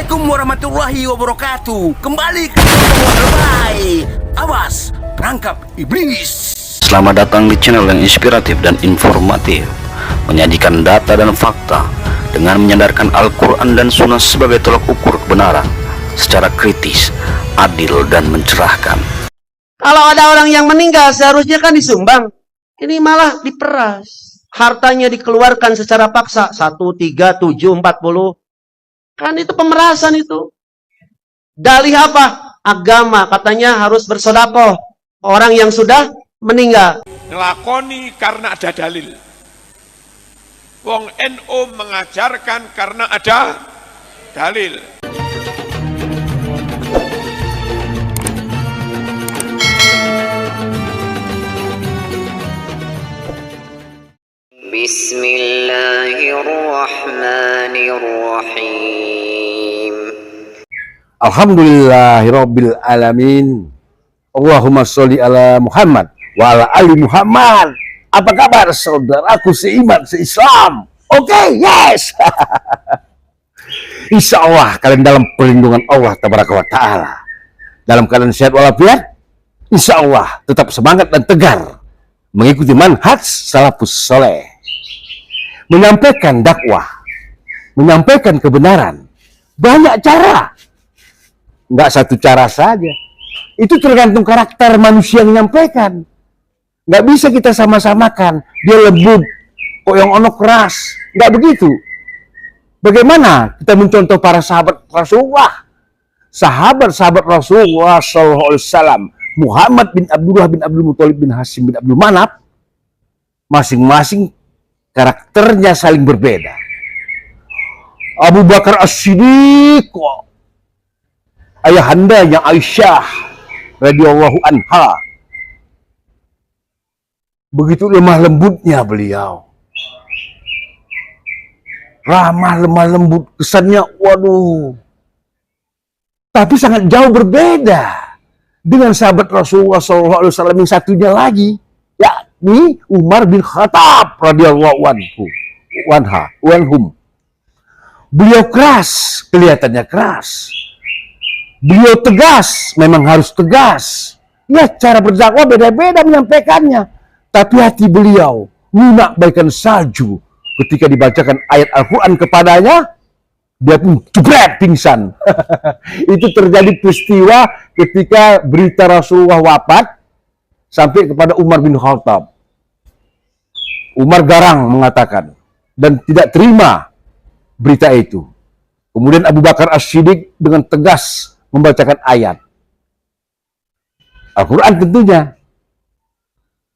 Assalamualaikum warahmatullahi wabarakatuh. Kembali ke Lebay. Awas, perangkap iblis. Selamat datang di channel yang inspiratif dan informatif, menyajikan data dan fakta dengan menyandarkan Al-Quran dan Sunnah sebagai tolak ukur kebenaran secara kritis, adil, dan mencerahkan. Kalau ada orang yang meninggal seharusnya kan disumbang. Ini malah diperas. Hartanya dikeluarkan secara paksa. 1, 3, 7, 40. Kan itu pemerasan itu. Dalih apa? Agama. Katanya harus bersedekah. Orang yang sudah meninggal. Ngelakoni karena ada dalil. Wong NU mengajarkan karena ada dalil. Bismillahirrahmanirrahim. Alhamdulillahirabbil alamin. Allahumma sholli ala Muhammad wa ala ali Muhammad. Apa kabar saudaraku seiman seislam? Oke, yes. Insya Allah kalian dalam perlindungan Allah tabaraka wa ta'ala, dalam keadaan sehat walafiat. Insya Allah tetap semangat dan tegar mengikuti manhaj salafus soleh, menyampaikan dakwah, menyampaikan kebenaran. Banyak cara, nggak satu cara saja. Itu tergantung karakter manusia yang menyampaikan. Nggak bisa kita sama-samakan. Dia lembut, kok yang ono keras. Nggak begitu. Bagaimana kita mencontoh para sahabat Rasulullah? Sahabat-sahabat Rasulullah SAW, Muhammad bin Abdullah bin Abdul Muthalib bin Hashim bin Abdul Manaf, masing-masing karakternya saling berbeda. Abu Bakar As-Siddiq, ayahandanya Aisyah radhiyallahu anha, begitu lemah lembutnya beliau, ramah lemah lembut kesannya, waduh. Tapi sangat jauh berbeda dengan sahabat Rasulullah SAW yang satunya lagi, yakni Umar bin Khattab radhiyallahu anhum. Beliau keras, kelihatannya keras. Beliau tegas, memang harus tegas. Ya, cara berdakwah beda-beda menyampaikannya. Tapi hati beliau lunak bagaikan salju. Ketika dibacakan ayat Al-Quran kepadanya, dia pun jebret pingsan. Itu terjadi peristiwa ketika berita Rasulullah wafat sampai kepada Umar bin Khattab. Umar garang mengatakan dan tidak terima berita itu. Kemudian Abu Bakar As-Siddiq dengan tegas membacakan ayat Al-Quran tentunya,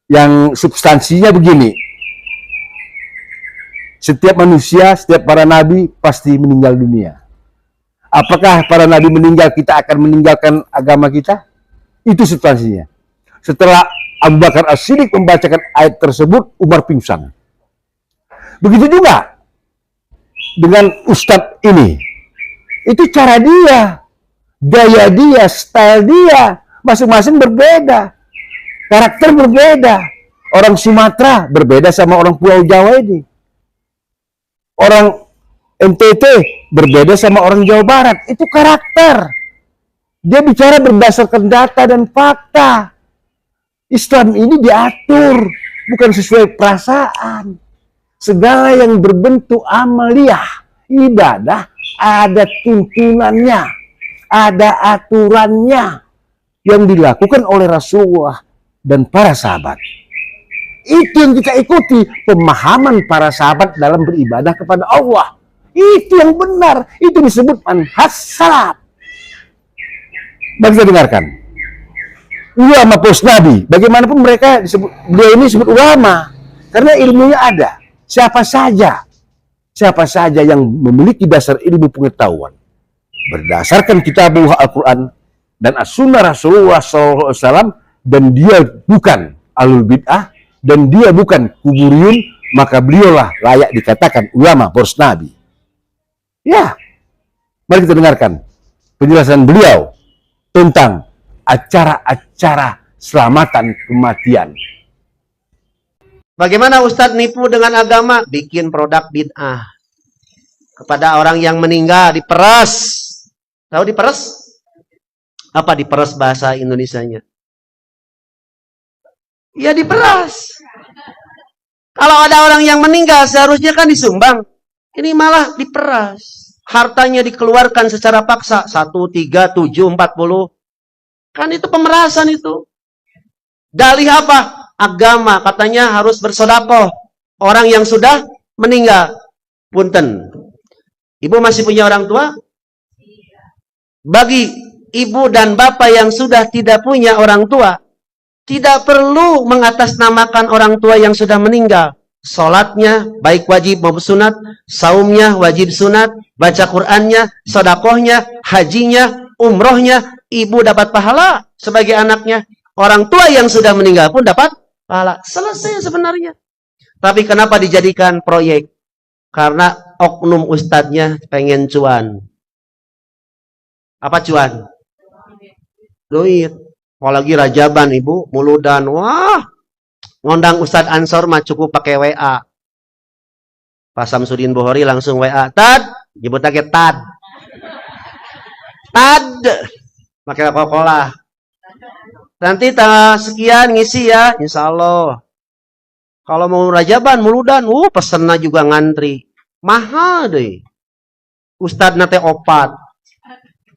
yang substansinya begini: setiap manusia, setiap para nabi pasti meninggal dunia. Apakah para nabi meninggal kita akan meninggalkan agama kita? Itu substansinya. Setelah Abu Bakar As-Siddiq membacakan ayat tersebut, Umar pingsan. Begitu juga dengan Ustadz ini. Itu cara dia, gaya dia, style dia, masing-masing berbeda, karakter berbeda. Orang Sumatera berbeda sama orang Pulau Jawa ini. Orang NTT berbeda sama orang Jawa Barat. Itu karakter. Dia bicara berdasarkan data dan fakta. Islam ini diatur, bukan sesuai perasaan. Segala yang berbentuk amaliyah, ibadah, ada tuntunannya, ada aturannya yang dilakukan oleh Rasulullah dan para sahabat. Itu yang kita ikuti, pemahaman para sahabat dalam beribadah kepada Allah. Itu yang benar, itu disebut manhaj salaf. Mari kita dengarkan. Ulama pos Nabi, bagaimanapun mereka disebut, beliau ini disebut ulama karena ilmunya ada. Siapa saja yang memiliki dasar ilmu pengetahuan berdasarkan kitabullah Al-Quran dan as-sunnah Rasulullah SAW, dan dia bukan ahlul bid'ah dan dia bukan kuburiyun, maka beliaulah layak dikatakan ulama poros Nabi. Ya, mari kita dengarkan penjelasan beliau tentang acara-acara selamatan kematian. Bagaimana Ustadz nipu dengan agama? Bikin produk bid'ah. Kepada orang yang meninggal diperas. Tahu diperes? Apa diperes bahasa Indonesianya? Ya diperas. Kalau ada orang yang meninggal seharusnya kan disumbang. Ini malah diperas. Hartanya dikeluarkan secara paksa. 1, 3, 7, 40. Kan itu pemerasan itu. Dalih apa? Agama. Katanya harus bersedekah. Orang yang sudah meninggal. Punten. Ibu masih punya orang tua? Bagi ibu dan bapak yang sudah tidak punya orang tua, tidak perlu mengatasnamakan orang tua yang sudah meninggal. Salatnya baik wajib maupun sunat, saumnya wajib sunat, baca Qur'annya, sedekahnya, hajinya, umrohnya, ibu dapat pahala sebagai anaknya. Orang tua yang sudah meninggal pun dapat pahala. Selesai sebenarnya. Tapi kenapa dijadikan proyek? Karena oknum ustadznya pengen cuan. Apa cuan? Duit. Apalagi Rajaban, ibu, muludan. Wah, ngondang Ustadz Ansor mah cukup pakai WA. Pak Samsudin Bukhari langsung WA. Tad, nyebut lagi Tad. Tad. Pakai Coca-Cola. Nanti tanggal sekian ngisi ya, insya Allah. Kalau mau Rajaban, muludan, pesennya juga ngantri. Mahal deh. Ustadz nate opat.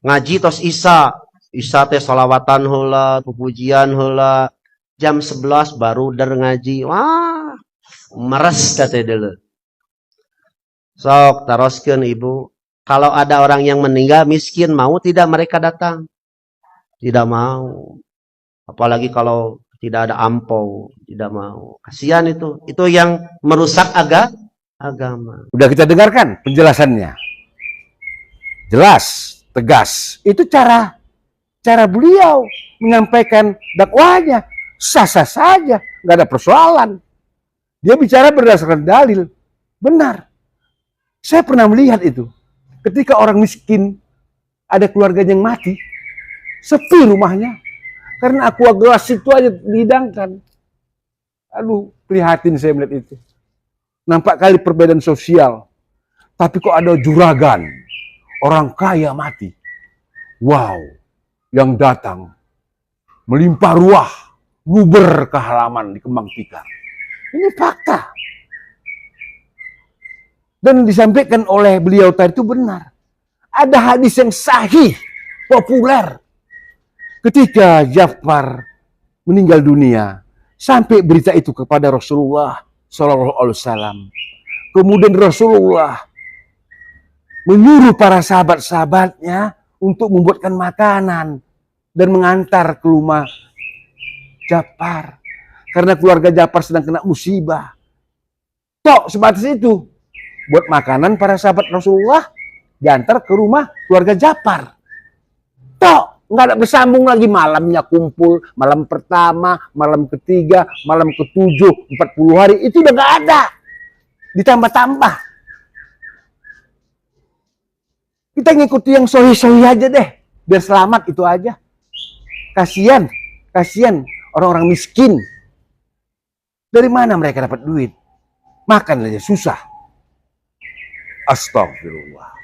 Ngaji tos Isa. Isa teh salawatan heula, pujian heula. Jam 11 baru ngaji. Wah, meres teh deuleu. Sok taroskeun ibu. Kalau ada orang yang meninggal miskin, mau tidak mereka datang? Tidak mau. Apalagi kalau tidak ada ampau, tidak mau. Kasihan itu. Itu yang merusak agama. Udah kita dengarkan penjelasannya. Jelas, tegas. Itu cara beliau menyampaikan dakwahnya. Sah-sah saja, nggak ada persoalan. Dia bicara berdasarkan dalil. Benar. Saya pernah melihat itu. Ketika orang miskin, ada keluarganya yang mati, sepi rumahnya. Karena aqua gelas itu aja dihidangkan. Aduh, prihatin saya melihat itu. Nampak kali perbedaan sosial. Tapi kok ada juragan, orang kaya mati. Wow, yang datang melimpah ruah, luber ke halaman di Kembang Tikar. Ini fakta. Dan disampaikan oleh beliau tadi itu benar. Ada hadis yang sahih, populer. Ketika Ja'far meninggal dunia, sampai berita itu kepada Rasulullah Sallallahu Alaihi Wasallam. Kemudian Rasulullah menyuruh para sahabat-sahabatnya untuk membuatkan makanan dan mengantar ke rumah Ja'far. Karena keluarga Ja'far sedang kena musibah. Tok sebatas itu. Buat makanan para sahabat Rasulullah diantar ke rumah keluarga Ja'far. Tok, nggak ada bersambung lagi. Malamnya kumpul, malam pertama, malam ketiga, malam ke-7, 40 hari. Itu udah nggak ada. Ditambah-tambah. Kita ngikuti yang sohi-sohi aja deh. Biar selamat itu aja. Kasian orang-orang miskin. Dari mana mereka dapat duit? Makan aja susah. Astagfirullah.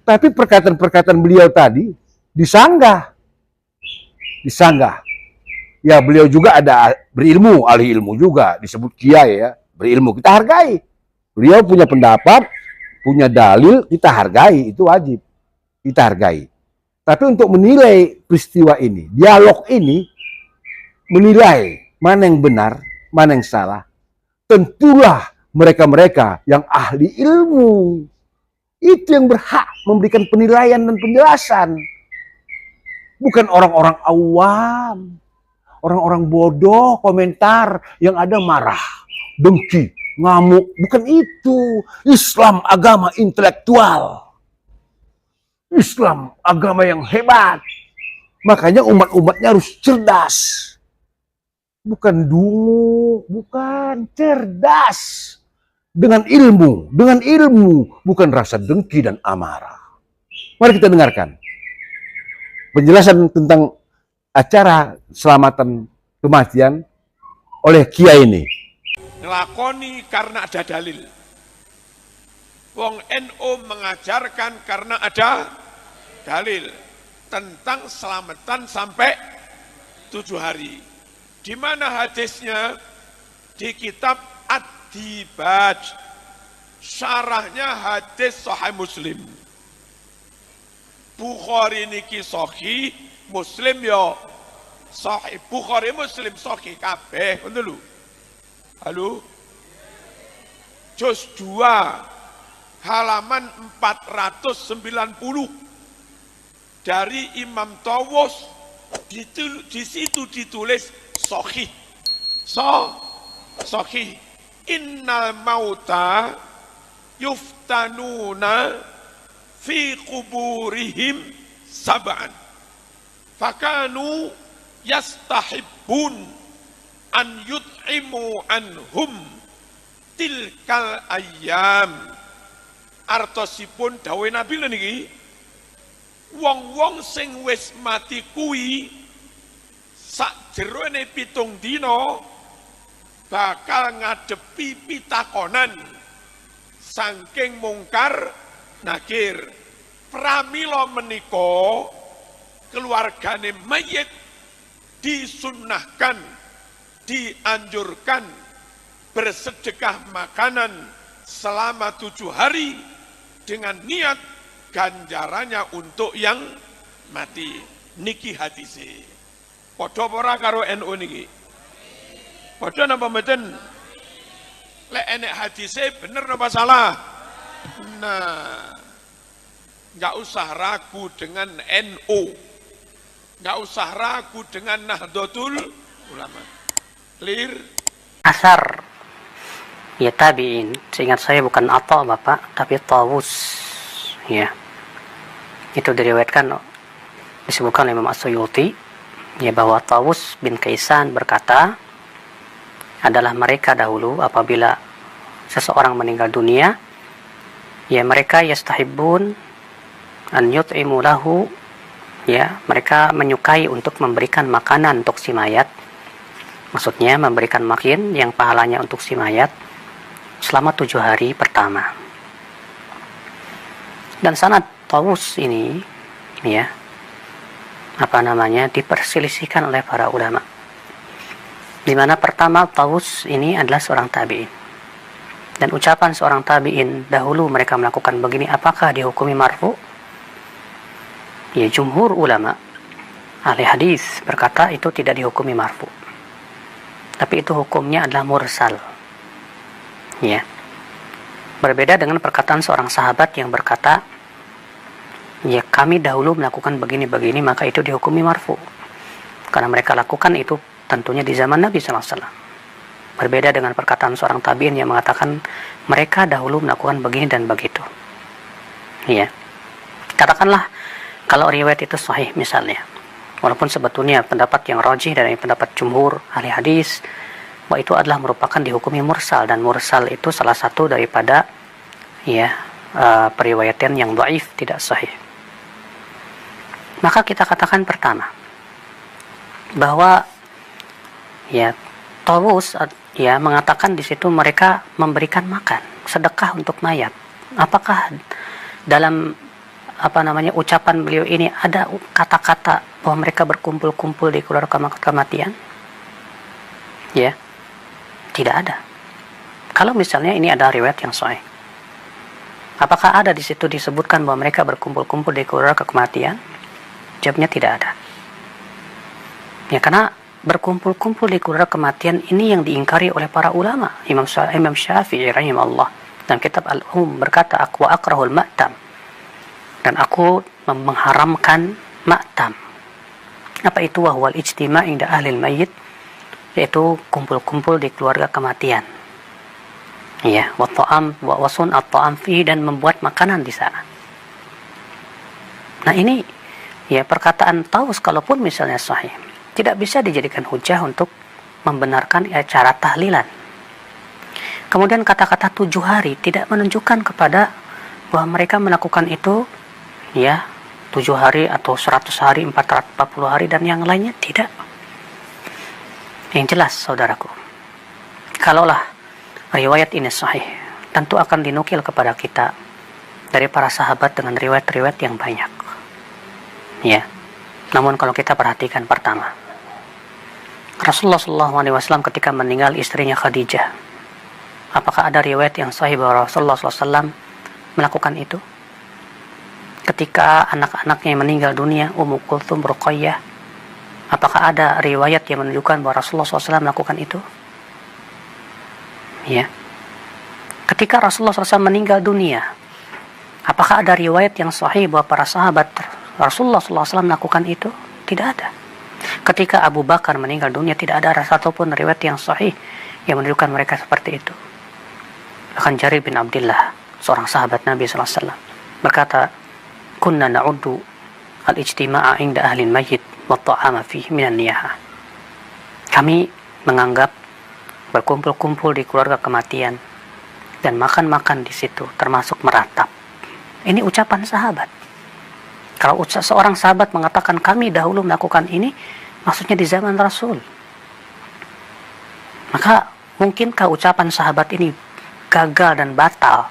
Tapi perkataan-perkataan beliau tadi disanggah. Ya beliau juga ada berilmu, ahli ilmu juga. Disebut kiai ya, berilmu. Kita hargai. Beliau punya pendapat, punya dalil, kita hargai. Itu wajib. Kita hargai. Tapi untuk menilai peristiwa ini, dialog ini, menilai mana yang benar, mana yang salah, tentulah mereka-mereka yang ahli ilmu. Itu yang berhak memberikan penilaian dan penjelasan. Bukan orang-orang awam, orang-orang bodoh, komentar yang ada marah, dengki, ngamuk. Bukan itu. Islam agama intelektual. Islam agama yang hebat. Makanya umat-umatnya harus cerdas. Bukan dungu, bukan cerdas. Dengan ilmu, bukan rasa dengki dan amarah. Mari kita dengarkan penjelasan tentang acara selamatan kematian oleh kiai ini. Ngelakoni karena ada dalil. Wong NU mengajarkan karena ada dalil tentang selamatan sampai 7 hari. Di mana hadisnya? Di kitab Ad-Dibaj. Syarahnya hadis Sahih Muslim. Bukhari niki sahih, Muslim yo sahih. Bukhari Muslim sahih kabeh, ngono lho. Halo. Juz 2 halaman 490 dari Imam Tawus, di situ ditulis sahih. Sahih. Innal mauta yuftanuna fi kuburihim sab'an. Fakanu yastahibbun an yut'imu anhum tilkal ayyam. Artosipun dawuh Nabi niki, wong-wong sing wis mati kuwi sakjerone 7 dina bakal ngadepi pitakonan saking mungkar nakir. Pramila menika keluargane mayit disunnahkan, dianjurkan bersedekah makanan selama 7 hari dengan niat ganjarannya untuk yang mati. Niki hadise. Padha ora karo NU niki? Padha napa mboten? Lek enek hadise bener napa salah? Nah, nggak usah ragu dengan NU, nggak usah ragu dengan Nahdlatul Ulama. Clear? Asar ya tabi'in, seingat saya bukan Atha Bapak, tapi Tawus. Ya, itu diriwayatkan, disebutkan oleh Imam As-Suyuti, ya, bahwa Tawus bin Kaisan berkata, adalah mereka dahulu apabila seseorang meninggal dunia, ya mereka yastahibbun an yut'imu lahu, ya mereka menyukai untuk memberikan makanan untuk si mayat. Maksudnya memberikan makin yang pahalanya untuk si mayat selama 7 hari pertama. Dan sanad Tawus ini, ya, diperselisihkan oleh para ulama. Di mana pertama Tawus ini adalah seorang tabi'in. Dan ucapan seorang tabi'in dahulu mereka melakukan begini, apakah dihukumi marfu? Ya, jumhur ulama ahli hadis berkata itu tidak dihukumi marfu. Tapi itu hukumnya adalah mursal. Ya. Berbeda dengan perkataan seorang sahabat yang berkata, ya kami dahulu melakukan begini-begini, maka itu dihukumi marfu. Karena mereka lakukan itu tentunya di zaman Nabi SAW. Berbeda dengan perkataan seorang tabi'in yang mengatakan mereka dahulu melakukan begini dan begitu. Ya. Katakanlah kalau riwayat itu sahih misalnya, walaupun sebetulnya pendapat yang rajih dari pendapat jumhur ahli hadis bahwa itu adalah merupakan dihukumi mursal, dan mursal itu salah satu daripada periwayatan yang dhaif, tidak sahih. Maka kita katakan pertama bahwa Tawus mengatakan di situ mereka memberikan makan, sedekah untuk mayat. Apakah dalam ucapan beliau ini ada kata-kata bahwa mereka berkumpul-kumpul di keluarga kematian? Ya, tidak ada. Kalau misalnya ini ada riwayat yang sahih, apakah ada di situ disebutkan bahwa mereka berkumpul-kumpul di keluarga kematian? Jawabnya tidak ada. Ya, karena berkumpul-kumpul di keluarga kematian ini yang diingkari oleh para ulama. Imam Syafi'i rahimahullah dalam kitab Al-Um berkata, aku akrahul ma'tam, dan aku mengharamkan ma'tam. Apa itu? Wahwal ijtima' inda ahlil mayyit, yaitu kumpul-kumpul di keluarga kematian. Ya, wa ta'am wa sun at-ta'am fi, dan membuat makanan di sana. Nah, ini perkataan Tawus kalaupun misalnya sahih, tidak bisa dijadikan hujah untuk membenarkan cara tahlilan. Kemudian kata-kata 7 hari tidak menunjukkan kepada bahwa mereka melakukan itu 7 hari atau 100 hari, 440 hari dan yang lainnya, tidak. Yang jelas saudaraku, kalaulah riwayat ini sahih, tentu akan dinukil kepada kita dari para sahabat dengan riwayat-riwayat yang banyak. Ya. Namun kalau kita perhatikan pertama, Rasulullah SAW ketika meninggal istrinya Khadijah, apakah ada riwayat yang sahih bahwa Rasulullah SAW melakukan itu? Ketika anak-anaknya meninggal dunia, Ummu Kulthum, Ruqayyah, apakah ada riwayat yang menunjukkan bahwa Rasulullah SAW melakukan itu? Ya. Ketika Rasulullah SAW meninggal dunia, apakah ada riwayat yang sahih bahwa para sahabat Rasulullah SAW melakukan itu? Tidak ada. Ketika Abu Bakar meninggal dunia, tidak ada satupun riwayat yang sahih yang menunjukkan mereka seperti itu. Bahkan Jarir bin Abdullah, seorang sahabat Nabi SAW, berkata, "Kunna na'uddu al-ijtima'a inda ahli al-mayyit wa ta'ama fihi minan niyaha." Kami menganggap berkumpul-kumpul di keluarga kematian dan makan-makan di situ termasuk meratap. Ini ucapan sahabat. Kalau seorang sahabat mengatakan kami dahulu melakukan ini, maksudnya di zaman Rasul. Maka mungkinkah ucapan sahabat ini gagal dan batal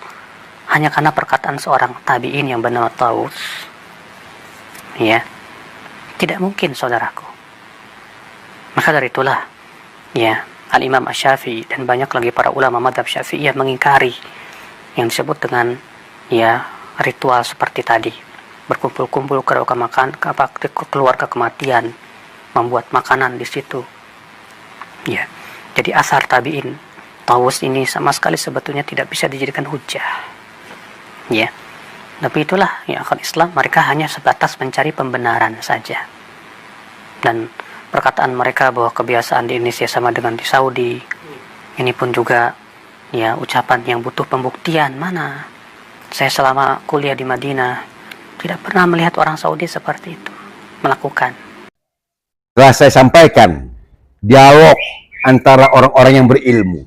hanya karena perkataan seorang tabi'in yang bernama Tawus? Ya, tidak mungkin, saudaraku. Maka dari itulah, ya, Al-Imam Asy-Syafi'i dan banyak lagi para ulama mazhab Syafi'iyah mengingkari yang disebut dengan, ya, ritual seperti tadi. Berkumpul-kumpul ke keluarga kematian, membuat makanan di situ. Ya, jadi asar tabi'in Tawus ini sama sekali sebetulnya tidak bisa dijadikan hujah. Ya, tapi itulah ya akal Islam, mereka hanya sebatas mencari pembenaran saja. Dan perkataan mereka bahwa kebiasaan di Indonesia sama dengan di Saudi, ini pun juga ya ucapan yang butuh pembuktian. Mana saya selama kuliah di Madinah tidak pernah melihat orang Saudi seperti itu melakukan. Telah saya sampaikan dialog antara orang-orang yang berilmu,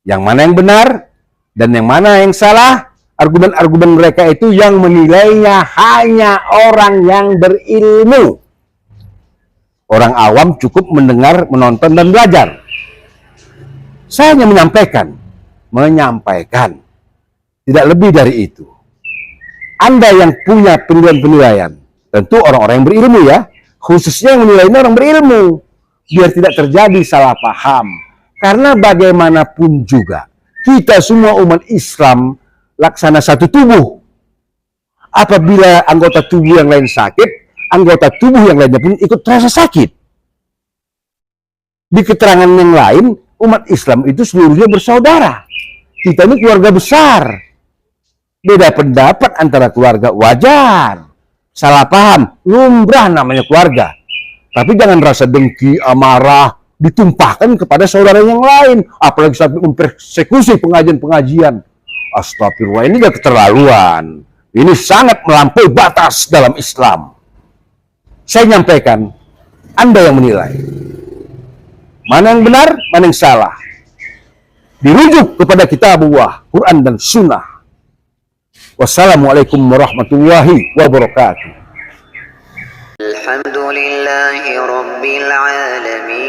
yang mana yang benar dan yang mana yang salah. Argumen-argumen mereka itu yang menilainya hanya orang yang berilmu. Orang awam cukup mendengar, menonton, dan belajar. Saya hanya menyampaikan. Tidak lebih dari itu. Anda yang punya penilaian-penilaian, tentu orang-orang yang berilmu ya, khususnya yang menilainya orang berilmu, biar tidak terjadi salah paham. Karena bagaimanapun juga, kita semua umat Islam laksana satu tubuh. Apabila anggota tubuh yang lain sakit, anggota tubuh yang lainnya pun ikut terasa sakit. Di keterangan yang lain, umat Islam itu seluruhnya bersaudara. Kita ini keluarga besar. Beda pendapat antara keluarga wajar. Salah paham, lumrah namanya keluarga. Tapi jangan rasa dengki, amarah, ditumpahkan kepada saudara yang lain. Apalagi sampai mempersekusi pengajian-pengajian. Astagfirullah, ini gak keterlaluan. Ini sangat melampaui batas dalam Islam. Saya nyampaikan, Anda yang menilai. Mana yang benar, mana yang salah. Dirujuk kepada kitabullah, Quran dan Sunnah. Wassalamualaikum warahmatullahi wabarakatuh. Alhamdulillahi Rabbil Alamin.